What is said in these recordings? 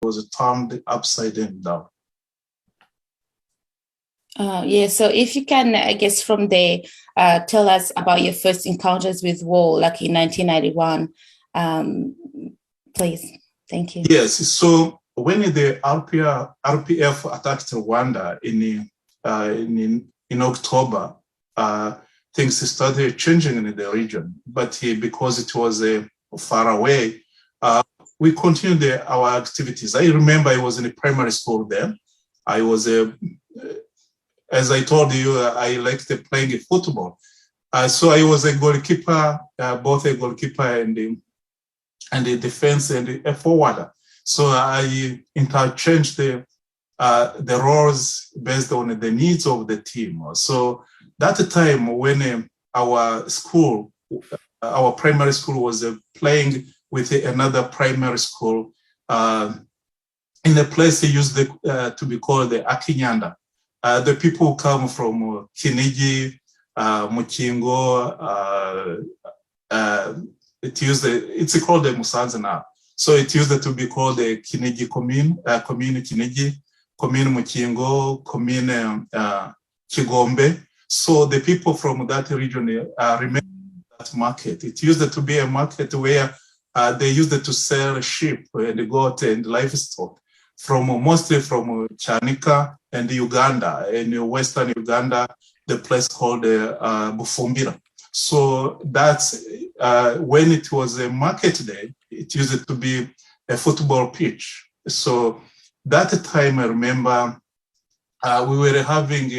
was turned upside down. Yeah, so if you can, I guess from there, tell us about your first encounters with war, like in 1991, please. Thank you. Yes, so when the RPF attacked Rwanda in October, things started changing in the region. But because it was far away, we continued our activities. I remember I was in a primary school there. I was as I told you, I liked playing football. So I was a goalkeeper, both a goalkeeper and a defense and a forwarder. So I interchanged the roles based on the needs of the team. So that time when our primary school was playing with another primary school in a place they used to be called the Akinyanda. The people come from Kinigi, Mukingo, it's called the Musanze now. So it used to be called the Kinigi commune Kinigi, commune Mukingo, commune Kigombe. So the people from that region remember that market. It used to be a market where they used to sell sheep and goat and livestock mostly from Chanika and Uganda, in Western Uganda, the place called Bufumbira. So that's when it was a market day, it used to be a football pitch. So that time I remember we were having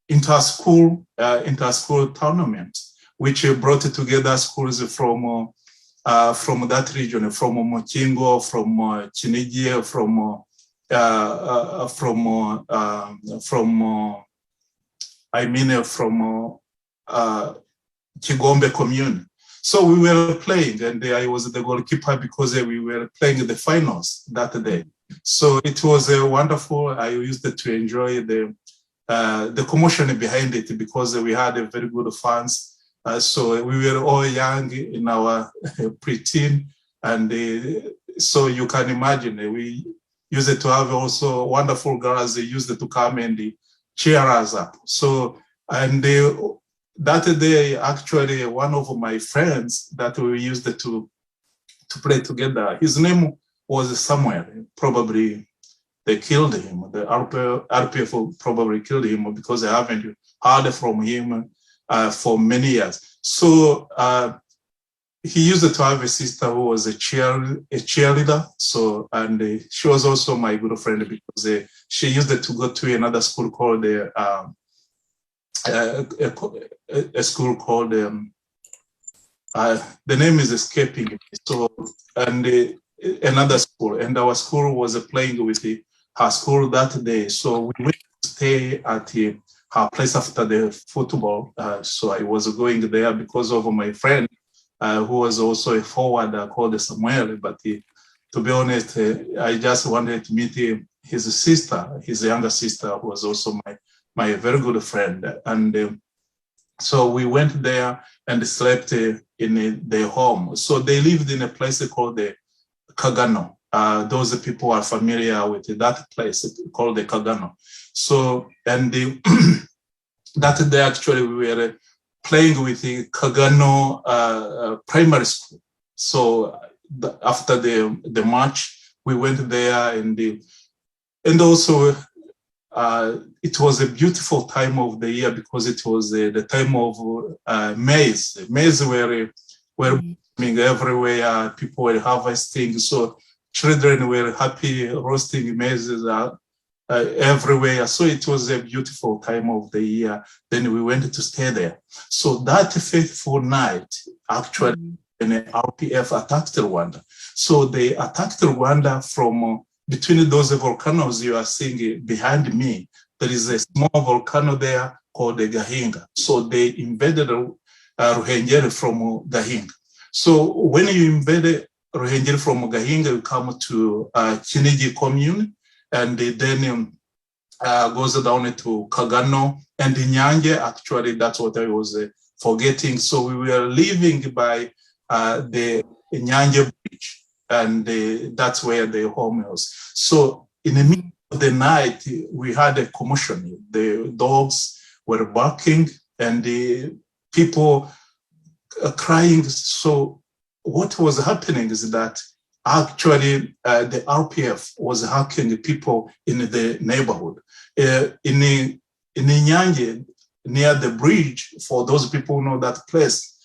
inter-school tournament, which brought together schools from that region, from Mokingo, from Kinigi, from Kigombe commune. So we were playing, and I was the goalkeeper because we were playing the finals that day. So it was wonderful. I used to enjoy the commotion behind it because we had a very good fans. So we were all young in our preteen, and so you can imagine we used to have also wonderful girls. They used to come and cheer us up. So and that day, actually, one of my friends that we used to play together, his name was Samuel. Probably they killed him. The RPF probably killed him because I haven't heard from him for many years. So he used to have a sister who was a cheerleader. So, and she was also my good friend because she used to go to another school called a school called the name is escaping me. So, and another school, and our school was playing with her school that day. So we went to stay at her place after the football. So I was going there because of my friend who was also a forwarder called Samuel. But to be honest, I just wanted to meet his sister, his younger sister, who was also my very good friend. And so we went there and slept in their home. So they lived in a place called the Kagano. Those people are familiar with that place called the Kagano. So, and that day actually we were playing with the Kagano primary school. So after the match, we went there and also it was a beautiful time of the year because it was the time of maize. Maize were blooming everywhere. People were harvesting. So children were happy roasting maize everywhere. So it was a beautiful time of the year. Then we went to stay there. So that fateful night, actually, when the RPF attacked Rwanda. So they attacked Rwanda from between those volcanoes you are seeing behind me. There is a small volcano there called the Gahinga. So they invaded Ruhengeri from Gahinga. So when you invade Ruhengeri from Gahinga, you come to Kinigi commune, and then goes down to Kagano and Nyange. Actually, that's what I was forgetting. So we were living by the Nyange bridge. and that's where the home was. So in the middle of the night, we had a commotion. The dogs were barking and the people crying. So what was happening is that actually the RPF was hacking people in the neighborhood. In Nyanje, near the bridge, for those people who know that place,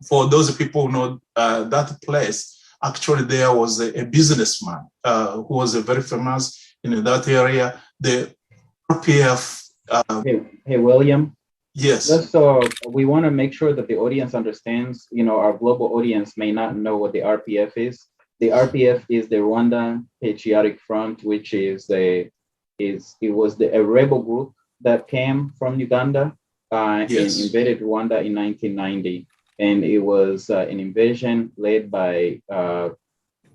for those people who know that place, actually there was a businessman who was very famous in that area. The RPF. Hey, William. Yes. Just we want to make sure that the audience understands, our global audience may not know what the RPF is. The RPF is the Rwanda Patriotic Front, which is a rebel group that came from Uganda and invaded Rwanda in 1990. And it was an invasion led by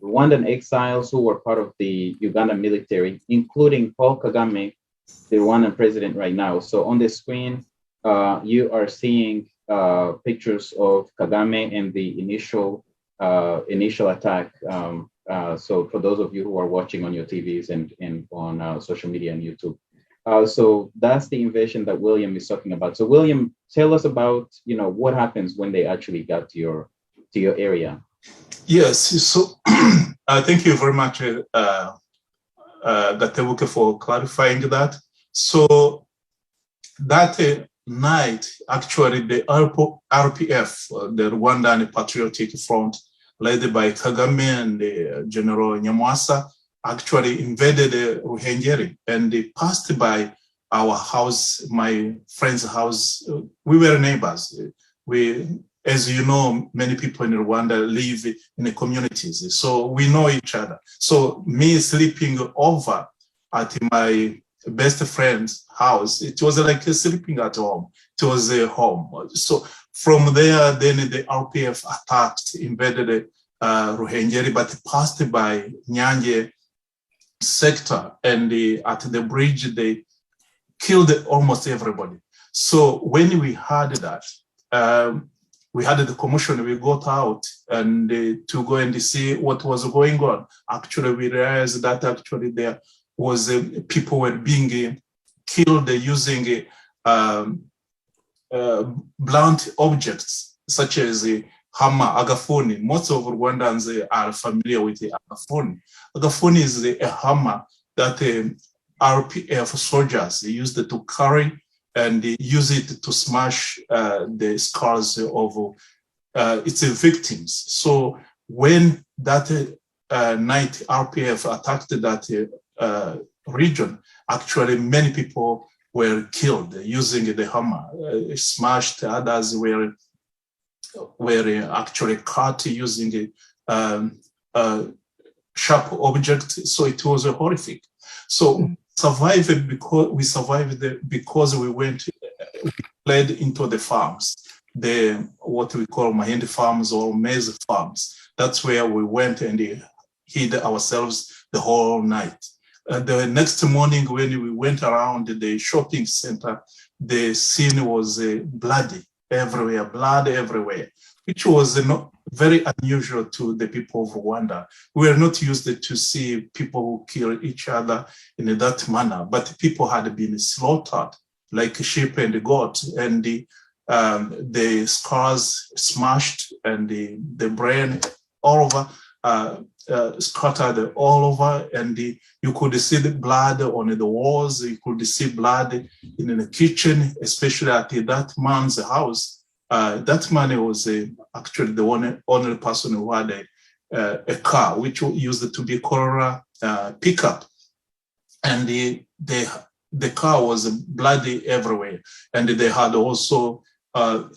Rwandan exiles who were part of the Uganda military, including Paul Kagame, the Rwandan president right now. So on the screen, you are seeing pictures of Kagame and the initial attack. So for those of you who are watching on your TVs and on social media and YouTube. So that's the invasion that William is talking about. So William, tell us about, what happens when they actually got to your area. Yes, so thank you very much, Gatebuke, for clarifying that. So that night, actually, the RPF, the Rwandan Patriotic Front, led by Kagame and General Nyamwasa, actually invaded Ruhengeri, and they passed by our house, my friend's house. We were neighbors. As you know, many people in Rwanda live in the communities, so we know each other. So me sleeping over at my best friend's house, it was like sleeping at home. It was a home. So from there, then the RPF attacked, invaded Ruhengeri, but passed by Nyanje sector, and at the bridge, they killed almost everybody. So when we heard that, we had the commotion, we got out and to go and see what was going on. Actually, we realized that actually there was people were being killed using blunt objects such as hammer, agafuni. Most of Rwandans are familiar with the agafuni. Agafuni is a hammer that RPF soldiers used to carry and use it to smash the skulls of its victims. So when that night RPF attacked that region, actually many people were killed using the hammer, smashed. Others were actually cut using sharp objects. So it was horrific. So survived because we fled into the farms, what we call mahindi farms or maize farms. That's where we went and hid ourselves the whole night. The next morning, when we went around the shopping center, the scene was bloody everywhere, blood everywhere, which was not very unusual to the people of Rwanda. We were not used to see people who kill each other in that manner, but people had been slaughtered like sheep and goat, and the skulls smashed and the brain all over, scattered all over, and you could see the blood on the walls. You could see blood in the kitchen, especially at that man's house. That man was actually the only person who had a car, which used to be Corolla pickup, and the car was bloody everywhere. And they had also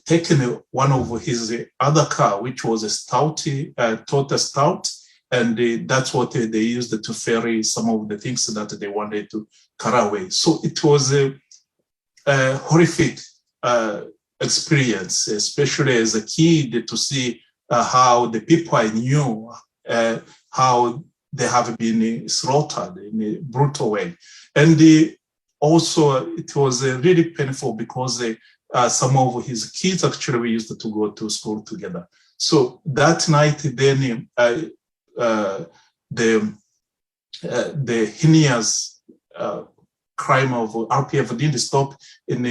taken one of his other car, which was a Toyota Stout, and that's what they used to ferry some of the things that they wanted to carry away. So it was a horrific experience, especially as a kid, to see how the people I knew, how they have been slaughtered in a brutal way. And also it was really painful because some of his kids actually we used to go to school together. So that night, then the heinous crime of RPF didn't stop in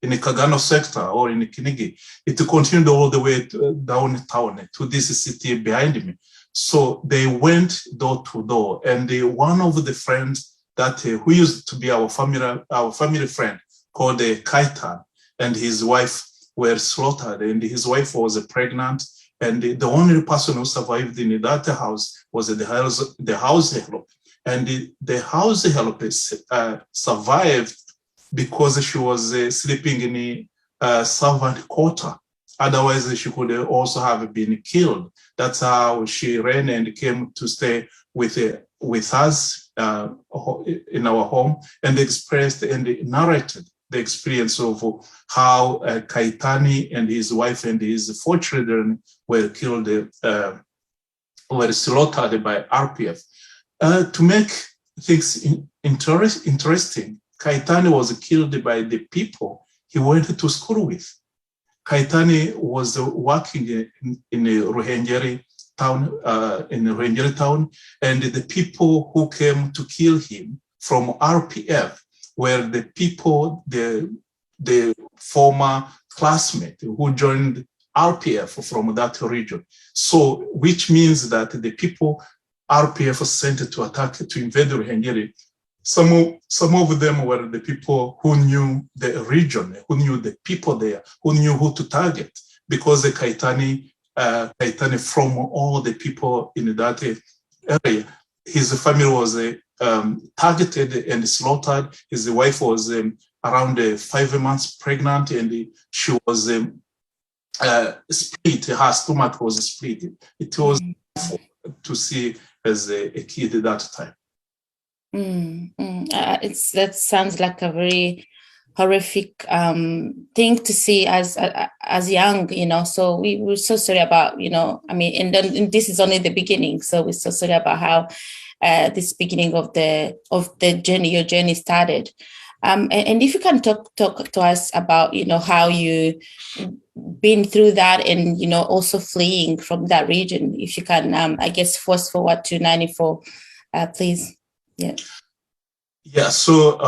the Kagano sector or in Kinigi. It continued all the way downtown to this city behind me. So they went door to door, and one of the friends that who used to be our family friend called Kaitan, and his wife were slaughtered, and his wife was pregnant, and the only person who survived in that house was the house help, and the house help survived because she was sleeping in a servant quarter. Otherwise, she could also have been killed. That's how she ran and came to stay with us in our home, and expressed and narrated the experience of how Kaitani and his wife and his 4 children were killed, were slaughtered by RPF. To make things interesting, Kaitani was killed by the people he went to school with. Kaitani was working in a Ruhengeri town, and the people who came to kill him from RPF were the people, the former classmate who joined RPF from that region. So, which means that the people RPF sent to attack, to invade Ruhengeri, some of them were the people who knew the region, who knew the people there, who knew who to target, because the Kaitani from all the people in that area, his family was targeted and slaughtered. His wife was around 5 months pregnant, and she was split. Her stomach was split. It was to see as a kid at that time. That sounds like a very horrific thing to see as young, so we're so sorry about, and then this is only the beginning, so we're so sorry about how this beginning of the journey, your journey started. And if you can talk to us about, how you been through that, and, also fleeing from that region, if you can, I guess, fast forward to 94, please. Yeah. So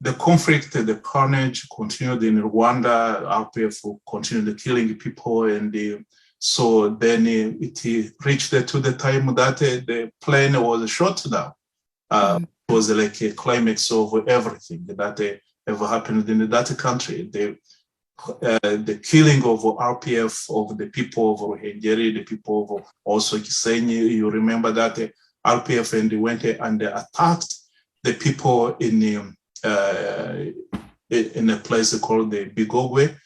the conflict, the carnage continued in Rwanda. RPF continued killing people, and so then it reached to the time that the plane was shot down. It was like a climax of everything that ever happened in that country. The killing of RPF, of the people of Ruhengeri, the people of also Gisenyi. You remember that RPF and they went and attacked the people in a place called the Bigogwe,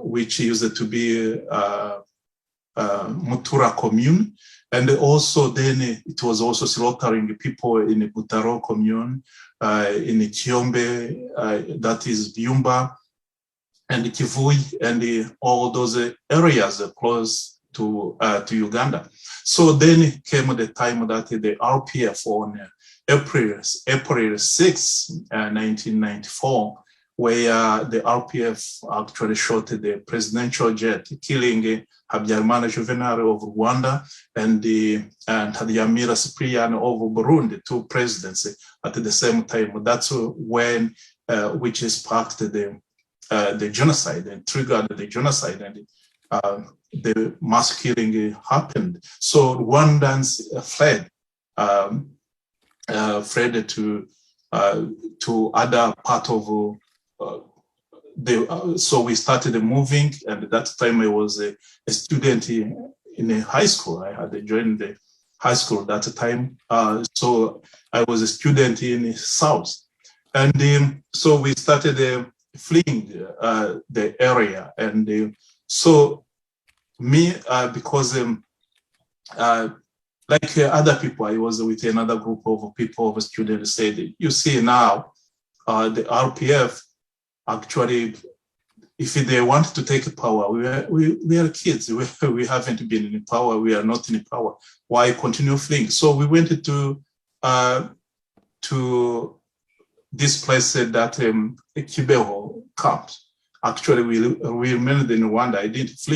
which used to be Mutura commune, and also then it was also slaughtering people in the Butaro commune, in Chiombe, that is Byumba, and Kivui, and all those areas close to Uganda. So then came the time that the RPF on April 6, 1994, where the RPF actually shot the presidential jet, killing Habyarimana Juvenal of Rwanda and Habyarimana Cyprien of Burundi, 2 presidents at the same time. That's when which sparked the genocide and triggered the genocide, and the mass killing happened. So Rwandans fled to other part of so we started moving, and at that time I was a student in a high school. I had joined the high school at that time. So I was a student in the South. And so we started fleeing the area. And so me, because like other people, I was with another group of people, of students, said, you see now, the RPF, actually, if they want to take power, we are kids. We haven't been in power. We are not in power. Why continue fleeing? So we went to this place that Kibeho camp. Actually, we remained in Rwanda. I didn't flee.